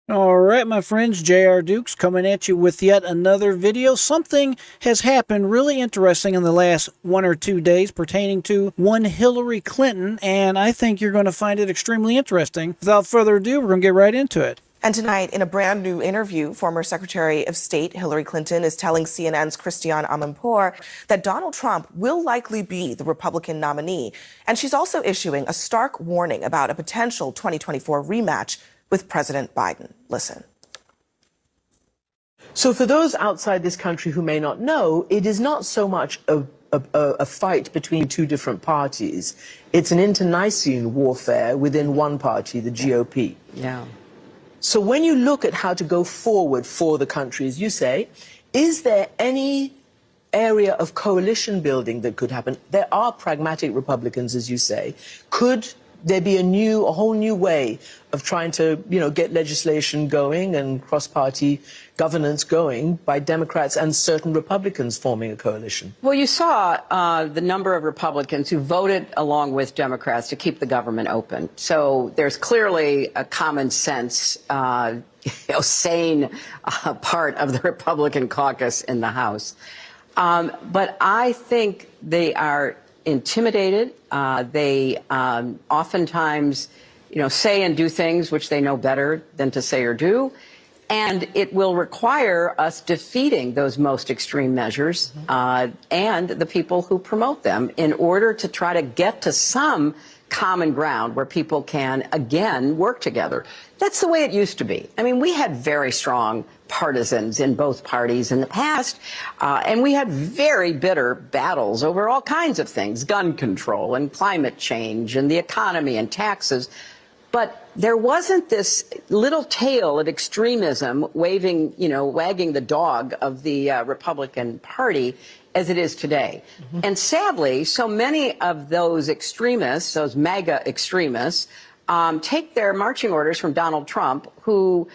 All right, my friends, J.R. Dukes coming at you with yet another video. Something has happened really interesting in the last 1 or 2 days pertaining to one Hillary Clinton, and I think you're going to find it extremely interesting. Without further ado, we're going to get right into it. And tonight, in a brand new interview, former Secretary of State Hillary Clinton is telling CNN's Christiane Amanpour that Donald Trump will likely be the Republican nominee. And she's also issuing a stark warning about a potential 2024 rematch with President Biden. Listen. So for those outside this country who may not know, it is not so much a fight between two different parties. It's an internecine warfare within one party, the GOP. Yeah. So when you look at how to go forward for the country, as you say, is there any area of coalition building that could happen? There are pragmatic Republicans, as you say. Could there be a whole new way of trying to, get legislation going and cross-party governance going by Democrats and certain Republicans forming a coalition? Well, you saw the number of Republicans who voted along with Democrats to keep the government open. So there's clearly a common sense, sane part of the Republican caucus in the House. But I think they are intimidated. They oftentimes, say and do things which they know better than to say or do. And it will require us defeating those most extreme measures and the people who promote them in order to try to get to some common ground where people can, again, work together. That's the way it used to be. I mean, we had very strong partisans in both parties in the past, and we had very bitter battles over all kinds of things, gun control and climate change and the economy and taxes. But there wasn't this little tail of extremism wagging the dog of the Republican Party as it is today. And sadly, so many of those extremists, those MAGA extremists, take their marching orders from Donald Trump, who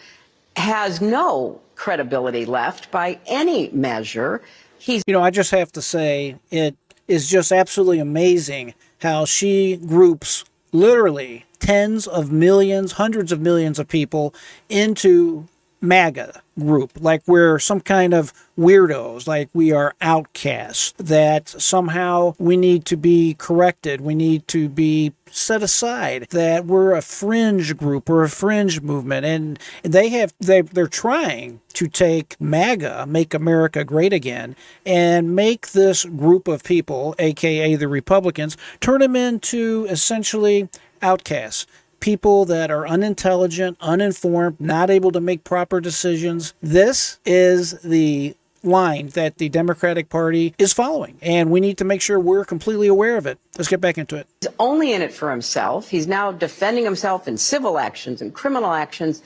has no credibility left by any measure. I just have to say, it is just absolutely amazing how she groups literally tens of millions, hundreds of millions of people into MAGA group, like we're some kind of weirdos, like we are outcasts, that somehow we need to be corrected, we need to be set aside, that we're a fringe group or a fringe movement. And they're trying to take MAGA, Make America Great Again, and make this group of people, aka the Republicans, turn them into essentially outcasts. People that are unintelligent, uninformed, not able to make proper decisions. This is the line that the Democratic Party is following, and we need to make sure we're completely aware of it. Let's get back into it. He's only in it for himself. He's now defending himself in civil actions and criminal actions.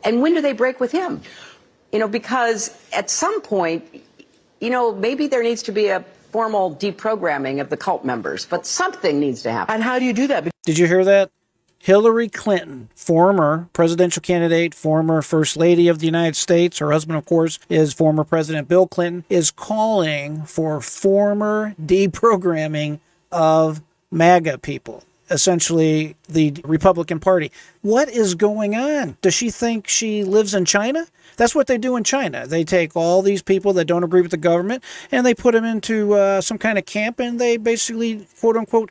And when do they break with him? Because at some point, maybe there needs to be a formal deprogramming of the cult members, but something needs to happen. And how do you do that? Did you hear that? Hillary Clinton, former presidential candidate, former First Lady of the United States, her husband, of course, is former President Bill Clinton, is calling for former deprogramming of MAGA people, essentially the Republican Party. What is going on? Does she think she lives in China? That's what they do in China. They take all these people that don't agree with the government and they put them into some kind of camp, and they basically, quote unquote,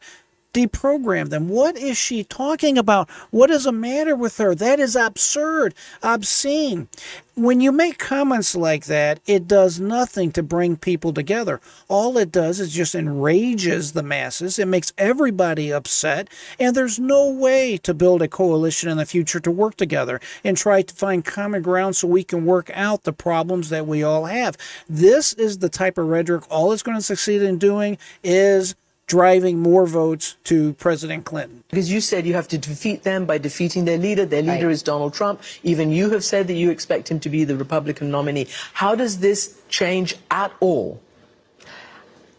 deprogram them. What is she talking about? What is the matter with her? That is absurd, obscene. When you make comments like that, it does nothing to bring people together. All it does is just enrages the masses. It makes everybody upset, and there's no way to build a coalition in the future to work together and try to find common ground so we can work out the problems that we all have. This is the type of rhetoric. All it's going to succeed in doing is driving more votes to President Clinton. Because you said you have to defeat them by defeating their leader. Their leader Right. is Donald Trump. Even you have said that you expect him to be the Republican nominee. How does this change at all?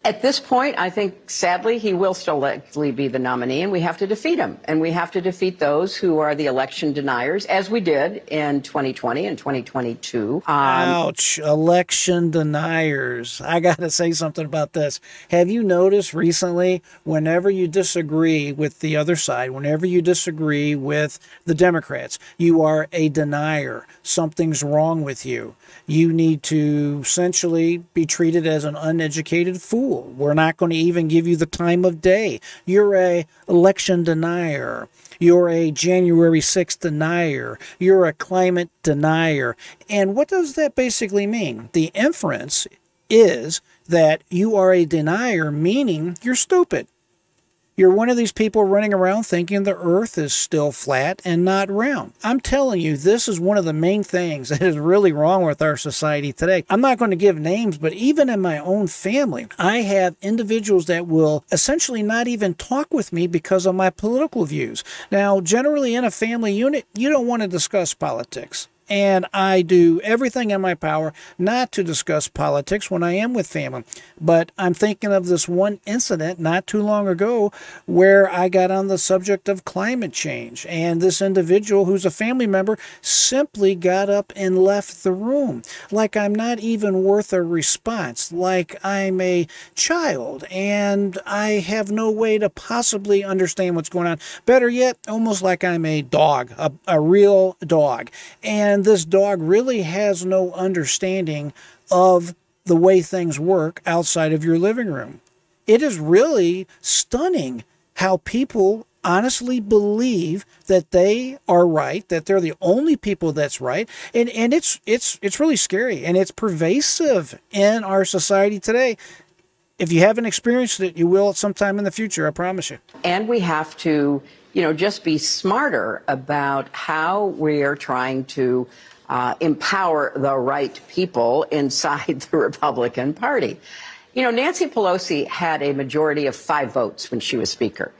At this point, I think, sadly, he will still likely be the nominee, and we have to defeat him. And we have to defeat those who are the election deniers, as we did in 2020 and 2022. Ouch, election deniers. I got to say something about this. Have you noticed recently, whenever you disagree with the other side, whenever you disagree with the Democrats, you are a denier. Something's wrong with you. You need to essentially be treated as an uneducated fool. We're not going to even give you the time of day. You're a election denier. You're a January 6th denier. You're a climate denier. And what does that basically mean? The inference is that you are a denier, meaning you're stupid. You're one of these people running around thinking the earth is still flat and not round. I'm telling you, this is one of the main things that is really wrong with our society today. I'm not going to give names, but even in my own family, I have individuals that will essentially not even talk with me because of my political views. Now, generally in a family unit, you don't want to discuss politics. And I do everything in my power not to discuss politics when I am with family. But I'm thinking of this one incident not too long ago where I got on the subject of climate change. And this individual, who's a family member, simply got up and left the room. Like I'm not even worth a response. Like I'm a child and I have no way to possibly understand what's going on. Better yet, almost like I'm a dog, a real dog. And this dog really has no understanding of the way things work outside of your living room. It is really stunning how people honestly believe that they are right, that they're the only people that's right. And it's really scary, and it's pervasive in our society today. If you haven't experienced it, you will at some time in the future, I promise you. And we have to, just be smarter about how we are trying to empower the right people inside the Republican Party. Nancy Pelosi had a majority of 5 votes when she was Speaker.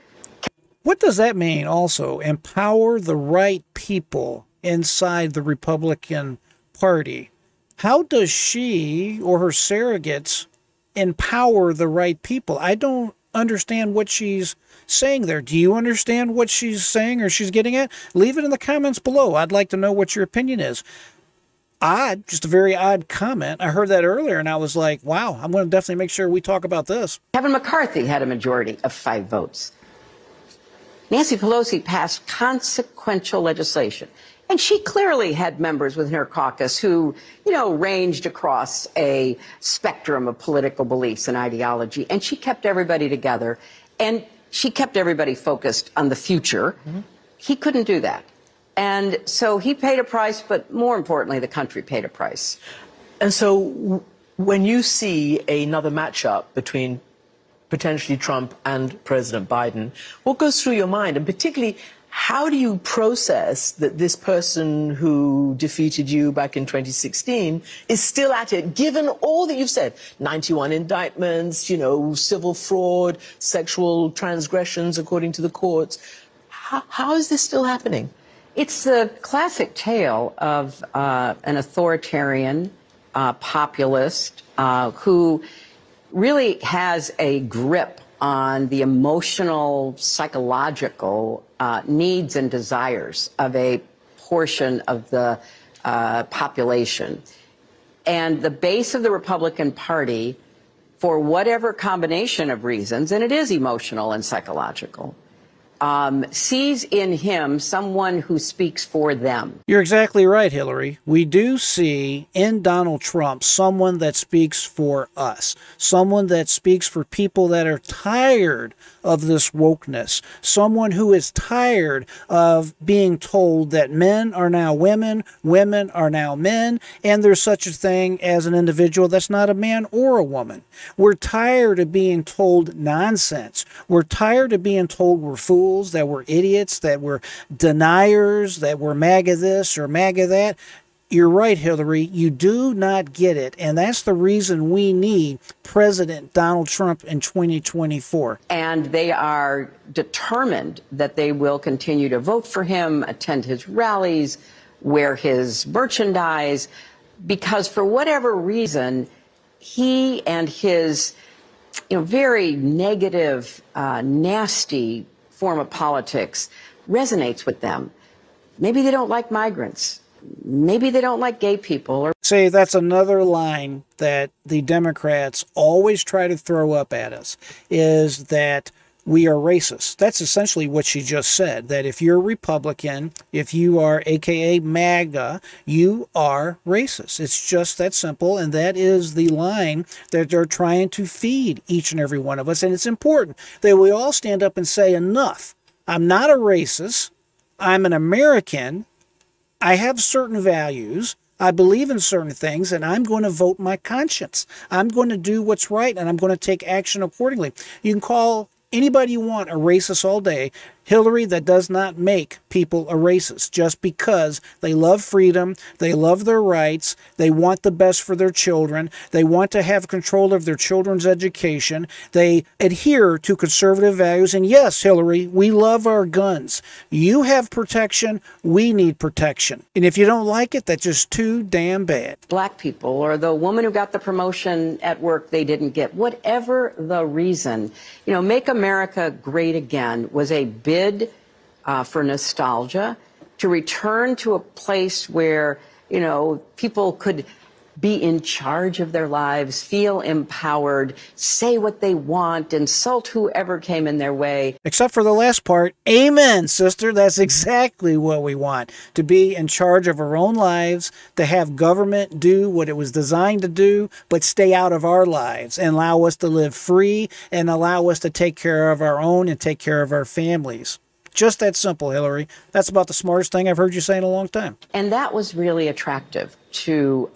What does that mean also? Empower the right people inside the Republican Party. How does she or her surrogates empower the right people? I don't understand what she's saying there. Do you understand what she's saying or she's getting at? Leave it in the comments below. I'd like to know what your opinion is. Odd, just a very odd comment. I heard that earlier and I was like, wow, I'm going to definitely make sure we talk about this. Kevin McCarthy had a majority of 5 votes. Nancy Pelosi passed consequential legislation. And she clearly had members within her caucus who, ranged across a spectrum of political beliefs and ideology. And she kept everybody together. And she kept everybody focused on the future. Mm-hmm. He couldn't do that. And so he paid a price, but more importantly, the country paid a price. And so when you see another matchup between potentially Trump and President Biden, what goes through your mind? And particularly, how do you process that this person who defeated you back in 2016 is still at it, given all that you've said? 91 indictments, civil fraud, sexual transgressions according to the courts. How is this still happening? It's the classic tale of an authoritarian populist who really has a grip on the emotional, psychological needs and desires of a portion of the population. And the base of the Republican Party, for whatever combination of reasons, and it is emotional and psychological, sees in him someone who speaks for them. You're exactly right, Hillary. We do see in Donald Trump someone that speaks for us, someone that speaks for people that are tired of this wokeness, someone who is tired of being told that men are now women, women are now men, and there's such a thing as an individual that's not a man or a woman. We're tired of being told nonsense. We're tired of being told we're fools, that we're idiots, that we're deniers, that we're MAGA this or MAGA that. You're right, Hillary. You do not get it. And that's the reason we need President Donald Trump in 2024. And they are determined that they will continue to vote for him, attend his rallies, wear his merchandise, because for whatever reason, he and his very negative, nasty form of politics resonates with them. Maybe they don't like migrants. Maybe they don't like gay people. Or say that's another line that the Democrats always try to throw up at us, is that we are racist. That's essentially what she just said, that if you're a Republican, if you are AKA MAGA, you are racist. It's just that simple, and that is the line that they're trying to feed each and every one of us. And it's important that we all stand up and say, enough. I'm not a racist. I'm an American. I have certain values. I believe in certain things, and I'm going to vote my conscience. I'm going to do what's right, and I'm going to take action accordingly. You can call anybody you want a racist all day. Hillary, that does not make people a racist just because they love freedom, they love their rights, they want the best for their children, they want to have control of their children's education, they adhere to conservative values. And yes, Hillary, we love our guns. You have protection, we need protection. And if you don't like it, that's just too damn bad. Black people, or the woman who got the promotion at work they didn't get, whatever the reason, Make America Great Again was a bid for nostalgia, to return to a place where, people could be in charge of their lives, feel empowered, say what they want, insult whoever came in their way. Except for the last part. Amen, sister. That's exactly what we want. To be in charge of our own lives, to have government do what it was designed to do, but stay out of our lives and allow us to live free and allow us to take care of our own and take care of our families. Just that simple, Hillary. That's about the smartest thing I've heard you say in a long time. And that was really attractive to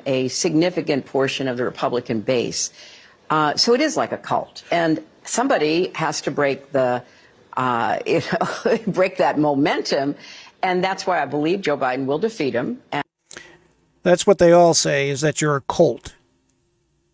a significant portion of the Republican base. So it is like a cult. And somebody has to break the, break that momentum. And that's why I believe Joe Biden will defeat him. And that's what they all say, is that you're a cult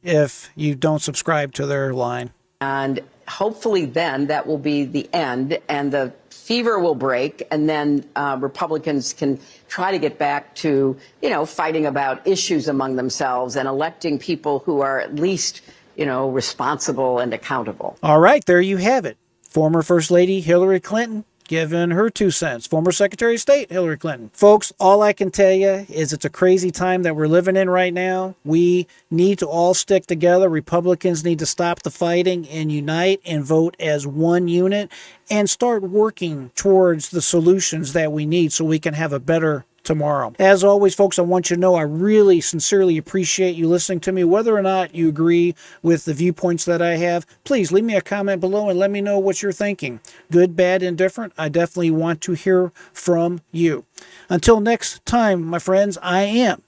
if you don't subscribe to their line. And hopefully then that will be the end, and the fever will break, and then Republicans can try to get back to, fighting about issues among themselves and electing people who are at least, responsible and accountable. All right, there you have it. Former First Lady Hillary Clinton giving her 2 cents. Former Secretary of State Hillary Clinton. Folks, all I can tell you is it's a crazy time that we're living in right now. We need to all stick together. Republicans need to stop the fighting and unite and vote as one unit and start working towards the solutions that we need so we can have a better tomorrow. As always, folks, I want you to know I really sincerely appreciate you listening to me. Whether or not you agree with the viewpoints that I have, please leave me a comment below and let me know what you're thinking. Good, bad, indifferent. I definitely want to hear from you. Until next time, my friends, I am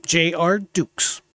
J.R. Dukes.